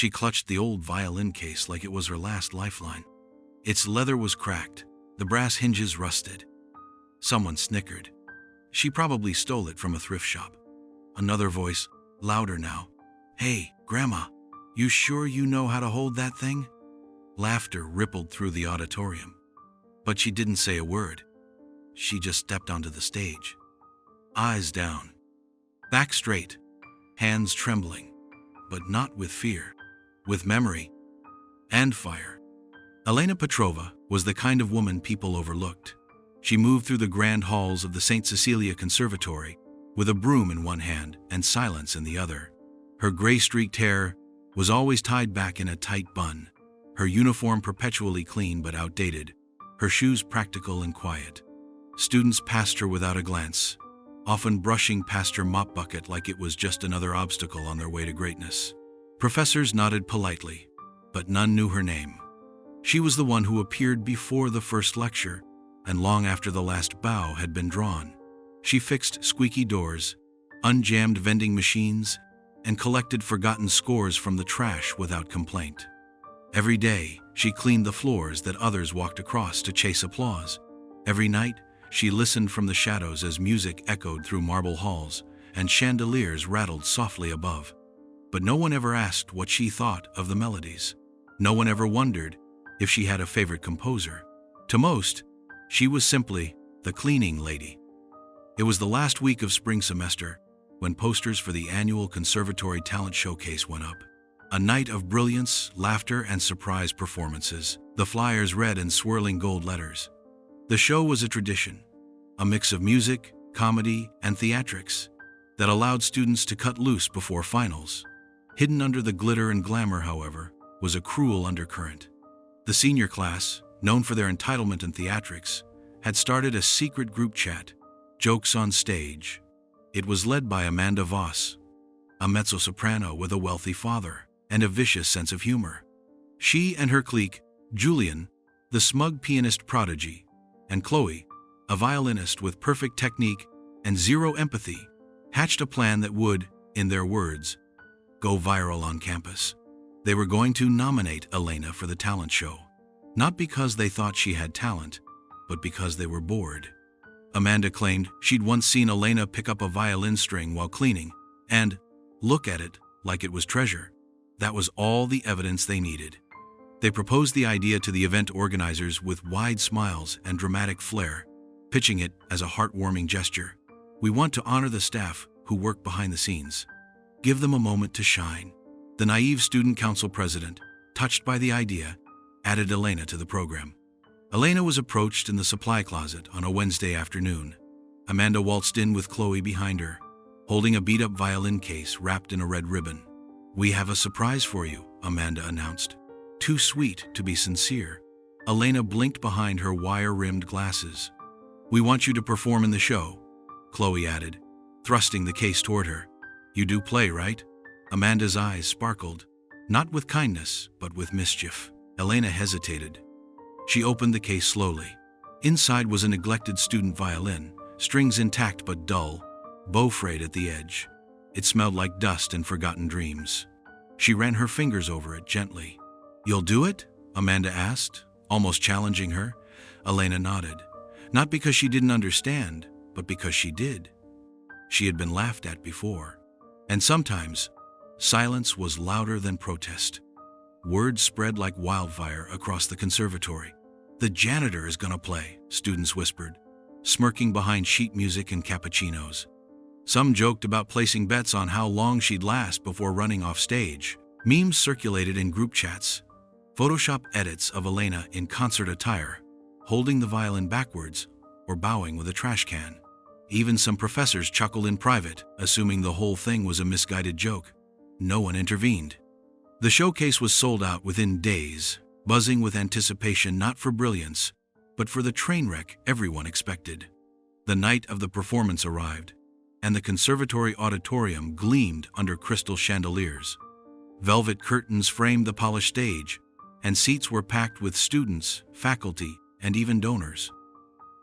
She clutched the old violin case like it was her last lifeline. Its leather was cracked, the brass hinges rusted. Someone snickered. She probably stole it from a thrift shop. Another voice, louder now. "Hey, Grandma, you sure you know how to hold that thing?" Laughter rippled through the auditorium. But she didn't say a word. She just stepped onto the stage. Eyes down, back straight, hands trembling, but not with fear, with memory and fire. Elena Petrova was the kind of woman people overlooked. She moved through the grand halls of the St. Cecilia Conservatory with a broom in one hand and silence in the other. Her gray-streaked hair was always tied back in a tight bun, her uniform perpetually clean but outdated, her shoes practical and quiet. Students passed her without a glance, often brushing past her mop bucket like it was just another obstacle on their way to greatness. Professors nodded politely, but none knew her name. She was the one who appeared before the first lecture and long after the last bow had been drawn. She fixed squeaky doors, unjammed vending machines, and collected forgotten scores from the trash without complaint. Every day, she cleaned the floors that others walked across to chase applause. Every night, she listened from the shadows as music echoed through marble halls and chandeliers rattled softly above. But no one ever asked what she thought of the melodies. No one ever wondered if she had a favorite composer. To most, she was simply the cleaning lady. It was the last week of spring semester when posters for the annual Conservatory Talent Showcase went up. A night of brilliance, laughter, and surprise performances, the flyers read in swirling gold letters. The show was a tradition, a mix of music, comedy, and theatrics that allowed students to cut loose before finals. Hidden under the glitter and glamour, however, was a cruel undercurrent. The senior class, known for their entitlement and theatrics, had started a secret group chat, Jokes on Stage. It was led by Amanda Voss, a mezzo-soprano with a wealthy father and a vicious sense of humor. She and her clique, Julian, the smug pianist prodigy, and Chloe, a violinist with perfect technique and zero empathy, hatched a plan that would, in their words, go viral on campus. They were going to nominate Elena for the talent show, not because they thought she had talent, but because they were bored. Amanda claimed she'd once seen Elena pick up a violin string while cleaning and look at it like it was treasure. That was all the evidence they needed. They proposed the idea to the event organizers with wide smiles and dramatic flair, pitching it as a heartwarming gesture. "We want to honor the staff who work behind the scenes. Give them a moment to shine." The naive student council president, touched by the idea, added Elena to the program. Elena was approached in the supply closet on a Wednesday afternoon. Amanda waltzed in with Chloe behind her, holding a beat-up violin case wrapped in a red ribbon. "We have a surprise for you," Amanda announced. Too sweet to be sincere, Elena blinked behind her wire-rimmed glasses. "We want you to perform in the show," Chloe added, thrusting the case toward her. "You do play, right?" Amanda's eyes sparkled, not with kindness, but with mischief. Elena hesitated. She opened the case slowly. Inside was a neglected student violin, strings intact but dull, bow frayed at the edge. It smelled like dust and forgotten dreams. She ran her fingers over it gently. "You'll do it?" Amanda asked, almost challenging her. Elena nodded, not because she didn't understand, but because she did. She had been laughed at before. And sometimes, silence was louder than protest. Word spread like wildfire across the conservatory. "The janitor is gonna play," students whispered, smirking behind sheet music and cappuccinos. Some joked about placing bets on how long she'd last before running off stage. Memes circulated in group chats, Photoshop edits of Elena in concert attire, holding the violin backwards or bowing with a trash can. Even some professors chuckled in private, assuming the whole thing was a misguided joke. No one intervened. The showcase was sold out within days, buzzing with anticipation not for brilliance, but for the train wreck everyone expected. The night of the performance arrived, and the conservatory auditorium gleamed under crystal chandeliers. Velvet curtains framed the polished stage, and seats were packed with students, faculty, and even donors.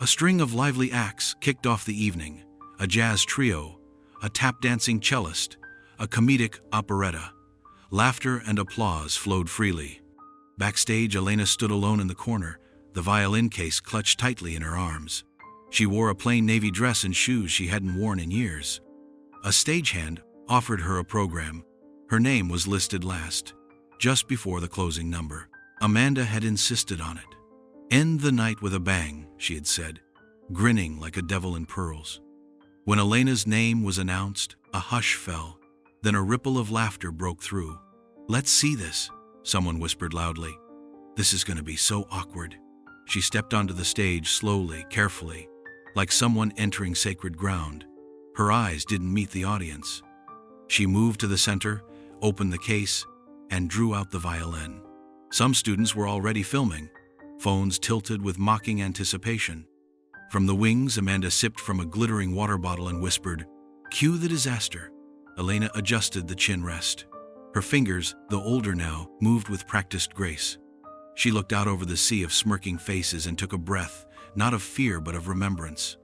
A string of lively acts kicked off the evening: a jazz trio, a tap-dancing cellist, a comedic operetta, Laughter and applause flowed freely. Backstage, Elena stood alone in the corner, the violin case clutched tightly in her arms. She wore a plain navy dress and shoes she hadn't worn in years. A stagehand offered her a program. Her name was listed last, just before the closing number. Amanda had insisted on it. "End the night with a bang," she had said, grinning like a devil in pearls. When Elena's name was announced, a hush fell. Then a ripple of laughter broke through. "Let's see this," someone whispered loudly. "This is going to be so awkward." She stepped onto the stage slowly, carefully, like someone entering sacred ground. Her eyes didn't meet the audience. She moved to the center, opened the case, and drew out the violin. Some students were already filming, phones tilted with mocking anticipation. From the wings, Amanda sipped from a glittering water bottle and whispered, "Cue the disaster." Elena adjusted the chin rest. Her fingers, though older now, moved with practiced grace. She looked out over the sea of smirking faces and took a breath, not of fear but of remembrance.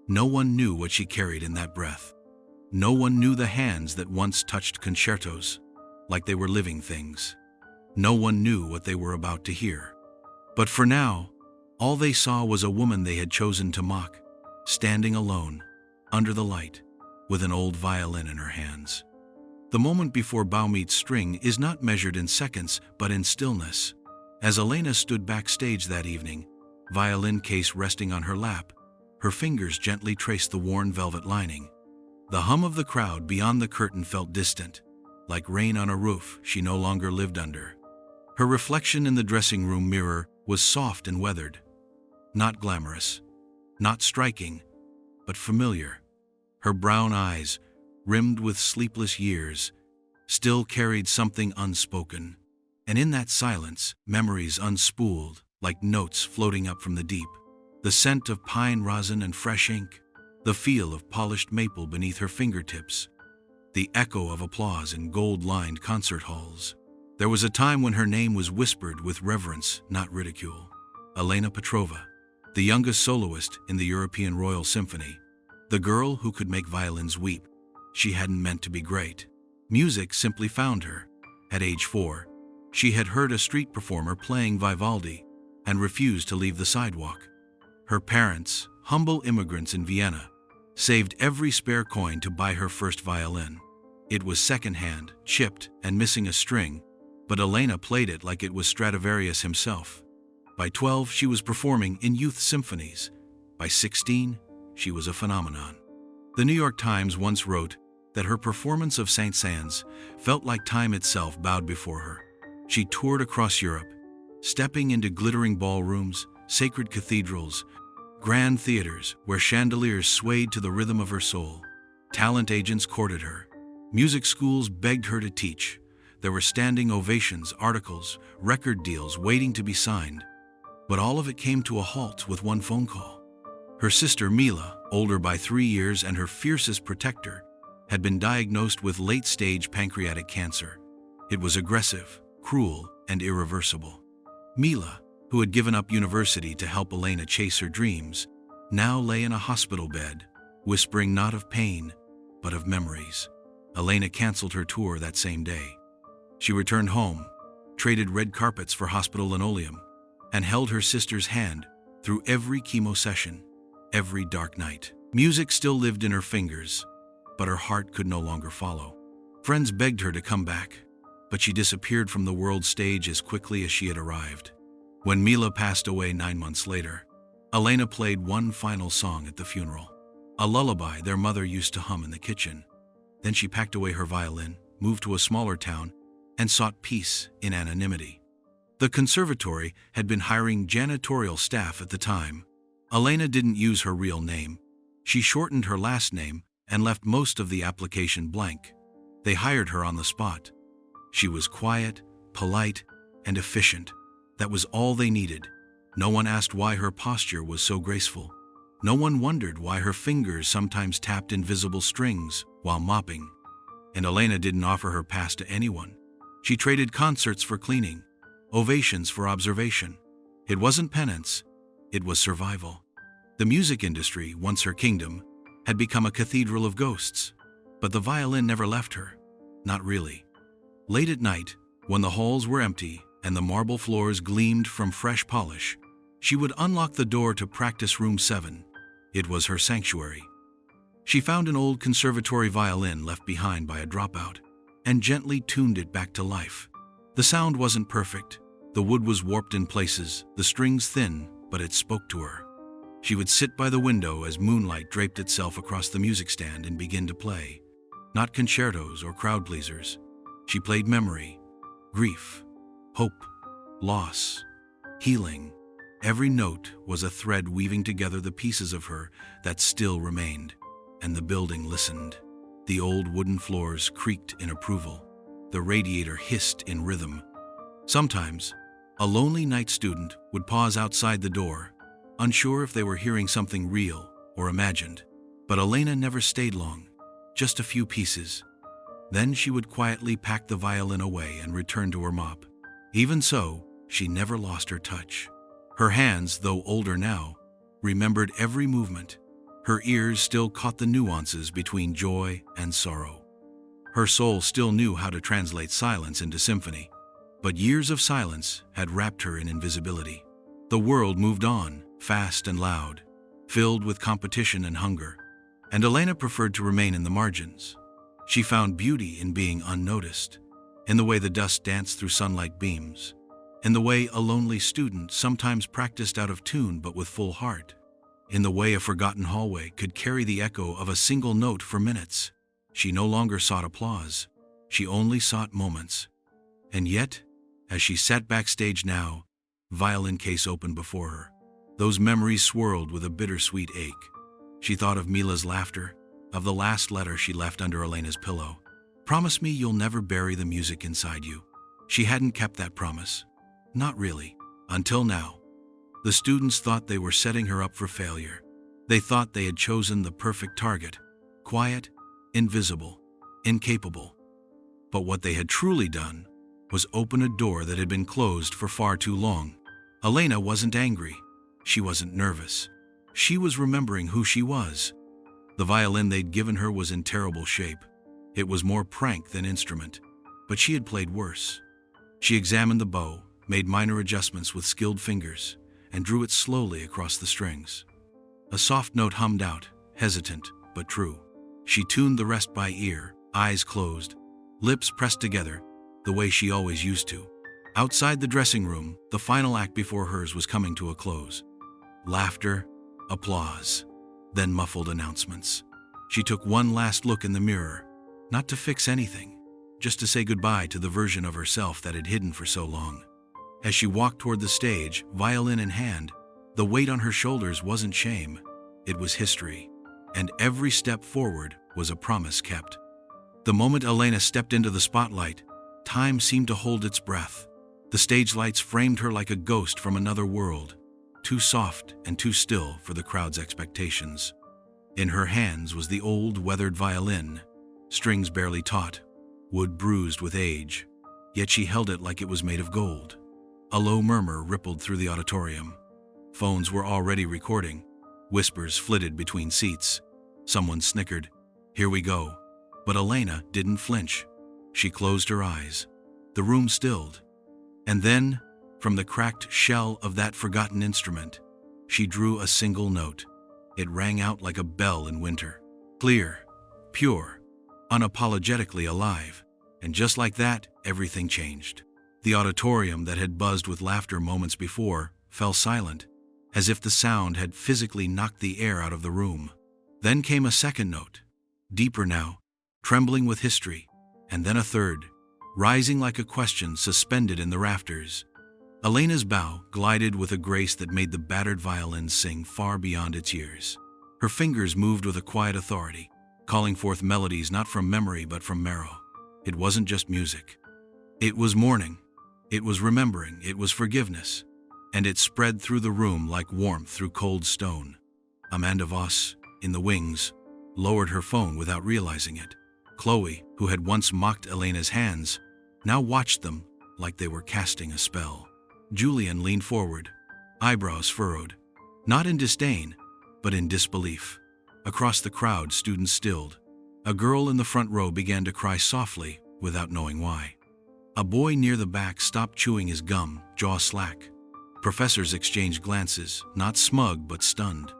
No one knew what she carried in that breath. No one knew the hands that once touched concertos, like they were living things. No one knew what they were about to hear. But for now, all they saw was a woman they had chosen to mock, standing alone, under the light, with an old violin in her hands. The moment before bow meets string is not measured in seconds, but in stillness. As Elena stood backstage that evening, violin case resting on her lap, her fingers gently traced the worn velvet lining. The hum of the crowd beyond the curtain felt distant, like rain on a roof she no longer lived under. Her reflection in the dressing room mirror was soft and weathered. Not glamorous, not striking, but familiar. Her brown eyes, rimmed with sleepless years, still carried something unspoken. And in that silence, memories unspooled, like notes floating up from the deep. The scent of pine rosin and fresh ink, the feel of polished maple beneath her fingertips, the echo of applause in gold-lined concert halls. There was a time when her name was whispered with reverence, not ridicule. Elena Petrova, the youngest soloist in the European Royal Symphony, the girl who could make violins weep. She hadn't meant to be great. Music simply found her. At age 4, she had heard a street performer playing Vivaldi and refused to leave the sidewalk. Her parents, humble immigrants in Vienna, saved every spare coin to buy her first violin. It was secondhand, chipped, and missing a string, but Elena played it like it was Stradivarius himself. By 12, she was performing in youth symphonies. By 16, she was a phenomenon. The New York Times once wrote that her performance of Saint-Saëns felt like time itself bowed before her. She toured across Europe, stepping into glittering ballrooms, sacred cathedrals, grand theaters where chandeliers swayed to the rhythm of her soul. Talent agents courted her. Music schools begged her to teach. There were standing ovations, articles, record deals waiting to be signed. But all of it came to a halt with one phone call. Her sister Mila, older by 3 years and her fiercest protector, had been diagnosed with late-stage pancreatic cancer. It was aggressive, cruel, and irreversible. Mila, who had given up university to help Elena chase her dreams, now lay in a hospital bed, whispering not of pain, but of memories. Elena canceled her tour that same day. She returned home, traded red carpets for hospital linoleum, and held her sister's hand through every chemo session, every dark night. Music still lived in her fingers, but her heart could no longer follow. Friends begged her to come back, but she disappeared from the world stage as quickly as she had arrived. When Mila passed away 9 months later, Elena played one final song at the funeral, a lullaby their mother used to hum in the kitchen. Then she packed away her violin, moved to a smaller town, and sought peace in anonymity. The conservatory had been hiring janitorial staff at the time. Elena didn't use her real name. She shortened her last name and left most of the application blank. They hired her on the spot. She was quiet, polite, and efficient. That was all they needed. No one asked why her posture was so graceful. No one wondered why her fingers sometimes tapped invisible strings while mopping. And Elena didn't offer her past to anyone. She traded concerts for cleaning, ovations for observation. It wasn't penance, it was survival. The music industry, once her kingdom, had become a cathedral of ghosts. But the violin never left her. Not really. Late at night, when the halls were empty and the marble floors gleamed from fresh polish, she would unlock the door to practice room 7. It was her sanctuary. She found an old conservatory violin left behind by a dropout and gently tuned it back to life. The sound wasn't perfect. The wood was warped in places, the strings thin, but it spoke to her. She would sit by the window as moonlight draped itself across the music stand and begin to play. Not concertos or crowd pleasers. She played memory, grief, hope, loss, healing. Every note was a thread weaving together the pieces of her that still remained, and the building listened. The old wooden floors creaked in approval. The radiator hissed in rhythm. Sometimes, a lonely night student would pause outside the door, unsure if they were hearing something real or imagined. But Elena never stayed long, just a few pieces. Then she would quietly pack the violin away and return to her mop. Even so, she never lost her touch. Her hands, though older now, remembered every movement. Her ears still caught the nuances between joy and sorrow. Her soul still knew how to translate silence into symphony. But years of silence had wrapped her in invisibility. The world moved on, fast and loud, filled with competition and hunger, and Elena preferred to remain in the margins. She found beauty in being unnoticed, in the way the dust danced through sunlight beams, in the way a lonely student sometimes practiced out of tune but with full heart, in the way a forgotten hallway could carry the echo of a single note for minutes. She no longer sought applause, she only sought moments. And yet, as she sat backstage now, violin case opened before her. Those memories swirled with a bittersweet ache. She thought of Mila's laughter, of the last letter she left under Elena's pillow. "Promise me you'll never bury the music inside you." She hadn't kept that promise. Not really, until now. The students thought they were setting her up for failure. They thought they had chosen the perfect target, quiet, invisible, incapable. But what they had truly done was open a door that had been closed for far too long. Elena wasn't angry. She wasn't nervous. She was remembering who she was. The violin they'd given her was in terrible shape. It was more prank than instrument, but she had played worse. She examined the bow, made minor adjustments with skilled fingers, and drew it slowly across the strings. A soft note hummed out, hesitant but true. She tuned the rest by ear, eyes closed, lips pressed together, the way she always used to. Outside the dressing room, the final act before hers was coming to a close. Laughter, applause, then muffled announcements. She took one last look in the mirror, not to fix anything, just to say goodbye to the version of herself that had hidden for so long. As she walked toward the stage, violin in hand, the weight on her shoulders wasn't shame, it was history, and every step forward was a promise kept. The moment Elena stepped into the spotlight, time seemed to hold its breath. The stage lights framed her like a ghost from another world, too soft and too still for the crowd's expectations. In her hands was the old, weathered violin, strings barely taut, wood bruised with age, yet she held it like it was made of gold. A low murmur rippled through the auditorium. Phones were already recording. Whispers flitted between seats. Someone snickered, "Here we go." But Elena didn't flinch. She closed her eyes. The room stilled. And then, from the cracked shell of that forgotten instrument, she drew a single note. It rang out like a bell in winter. Clear, pure, unapologetically alive. And just like that, everything changed. The auditorium that had buzzed with laughter moments before fell silent, as if the sound had physically knocked the air out of the room. Then came a second note, deeper now, trembling with history, and then a third, rising like a question suspended in the rafters. Elena's bow glided with a grace that made the battered violin sing far beyond its years. Her fingers moved with a quiet authority, calling forth melodies not from memory but from marrow. It wasn't just music. It was mourning. It was remembering. It was forgiveness. And it spread through the room like warmth through cold stone. Amanda Voss, in the wings, lowered her phone without realizing it. Chloe, who had once mocked Elena's hands, now watched them like they were casting a spell. Julian leaned forward, eyebrows furrowed, not in disdain, but in disbelief. Across the crowd, students stilled. A girl in the front row began to cry softly without knowing why. A boy near the back stopped chewing his gum, jaw slack. Professors exchanged glances, not smug but stunned.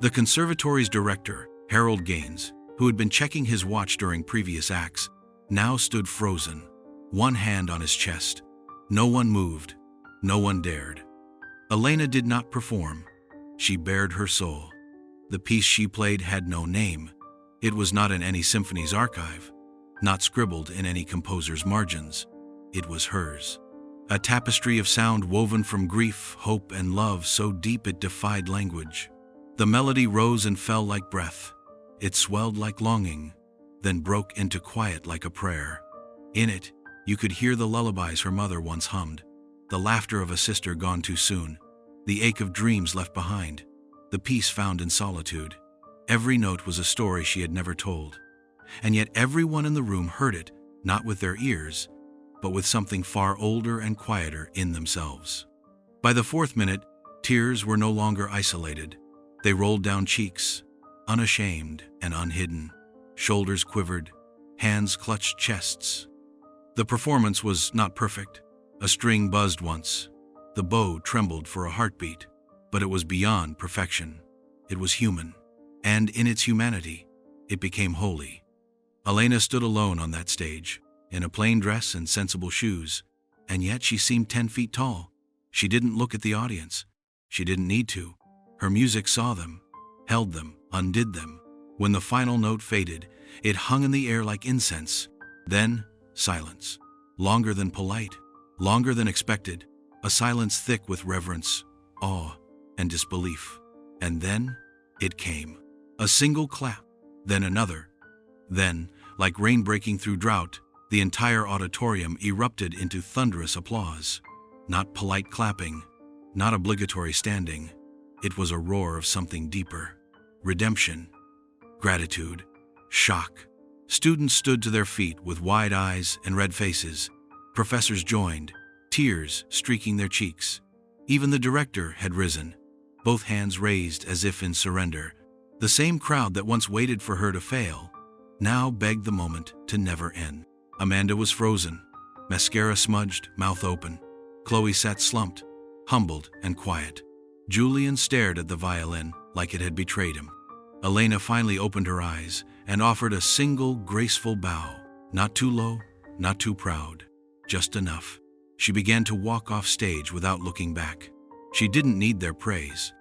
The conservatory's director, Harold Gaines, who had been checking his watch during previous acts, now stood frozen, one hand on his chest. No one moved. No one dared. Elena did not perform. She bared her soul. The piece she played had no name. It was not in any symphony's archive, not scribbled in any composer's margins. It was hers. A tapestry of sound woven from grief, hope, and love so deep it defied language. The melody rose and fell like breath. It swelled like longing, then broke into quiet like a prayer. In it, you could hear the lullabies her mother once hummed, the laughter of a sister gone too soon, the ache of dreams left behind, the peace found in solitude. Every note was a story she had never told. And yet everyone in the room heard it, not with their ears, but with something far older and quieter in themselves. By the fourth minute, tears were no longer isolated. They rolled down cheeks, unashamed and unhidden. Shoulders quivered, hands clutched chests. The performance was not perfect. A string buzzed once. The bow trembled for a heartbeat, but it was beyond perfection. It was human, and in its humanity, it became holy. Elena stood alone on that stage, in a plain dress and sensible shoes, and yet she seemed 10 feet tall. She didn't look at the audience. She didn't need to. Her music saw them, held them, undid them. When the final note faded, it hung in the air like incense. Then, silence. Longer than polite, longer than expected. A silence thick with reverence, awe, and disbelief. And then, it came. A single clap, then another. Then, like rain breaking through drought, the entire auditorium erupted into thunderous applause. Not polite clapping, not obligatory standing. It was a roar of something deeper. Redemption, gratitude, shock. Students stood to their feet with wide eyes and red faces. Professors joined, tears streaking their cheeks. Even the director had risen, both hands raised as if in surrender. The same crowd that once waited for her to fail now begged the moment to never end. Amanda was frozen, mascara smudged, mouth open. Chloe sat slumped, humbled and quiet. Julian stared at the violin like it had betrayed him. Elena finally opened her eyes and offered a single graceful bow. Not too low, not too proud, just enough. She began to walk off stage without looking back. She didn't need their praise.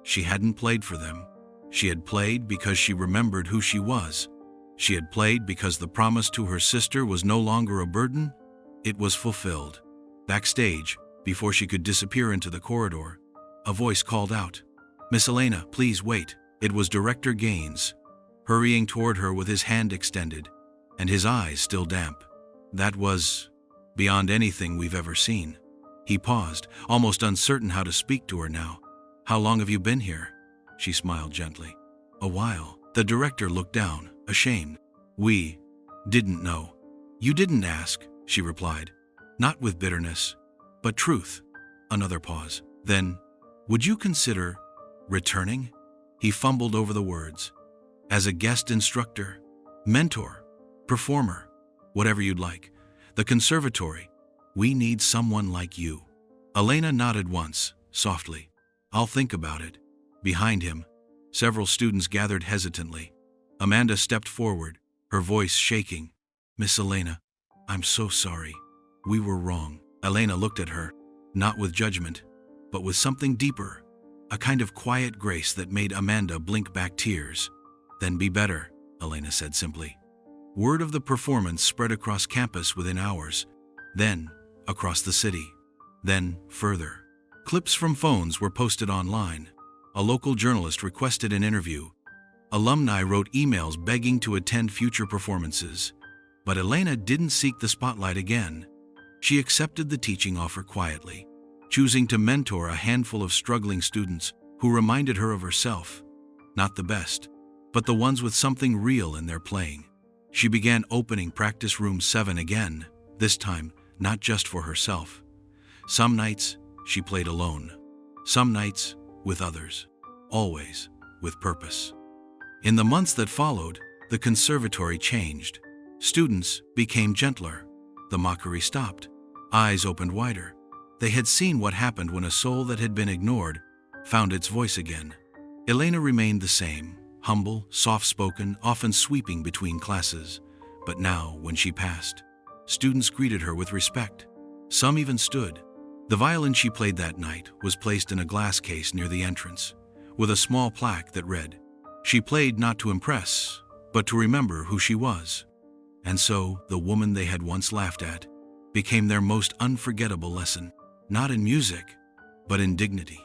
She hadn't played for them. She had played because she remembered who she was. She had played because the promise to her sister was no longer a burden. It was fulfilled. Backstage, before she could disappear into the corridor, a voice called out, "Miss Elena, please wait." It was Director Gaines, hurrying toward her with his hand extended, and his eyes still damp. That was beyond anything we've ever seen. He paused, almost uncertain how to speak to her now. "How long have you been here?" She smiled gently. "A while." The director looked down, ashamed. "We didn't know." "You didn't ask," she replied, not with bitterness, but truth. Another pause. "Then, would you consider returning?" He fumbled over the words. "As a guest instructor, mentor, performer, whatever you'd like. The conservatory, we need someone like you." Elena nodded once, softly. "I'll think about it." Behind him, several students gathered hesitantly. Amanda stepped forward, her voice shaking. "Miss Elena, I'm so sorry. We were wrong." Elena looked at her, not with judgment, but with something deeper, a kind of quiet grace that made Amanda blink back tears. "Then be better," Elena said simply. Word of the performance spread across campus within hours, then across the city, then further. Clips from phones were posted online. A local journalist requested an interview. Alumni wrote emails begging to attend future performances. But Elena didn't seek the spotlight again. She accepted the teaching offer quietly, choosing to mentor a handful of struggling students who reminded her of herself. Not the best, but the ones with something real in their playing. She began opening practice room 7 again, this time not just for herself. Some nights she played alone, some nights with others, always with purpose. In the months that followed, the conservatory changed. Students became gentler. The mockery stopped. eyes opened wider. They had seen what happened when a soul that had been ignored found its voice again. Elena remained the same, humble, soft-spoken, often sweeping between classes. But now, when she passed, students greeted her with respect. Some even stood. The violin she played that night was placed in a glass case near the entrance, with a small plaque that read, "She played not to impress, but to remember who she was." And so, the woman they had once laughed at became their most unforgettable lesson, not in music, but in dignity.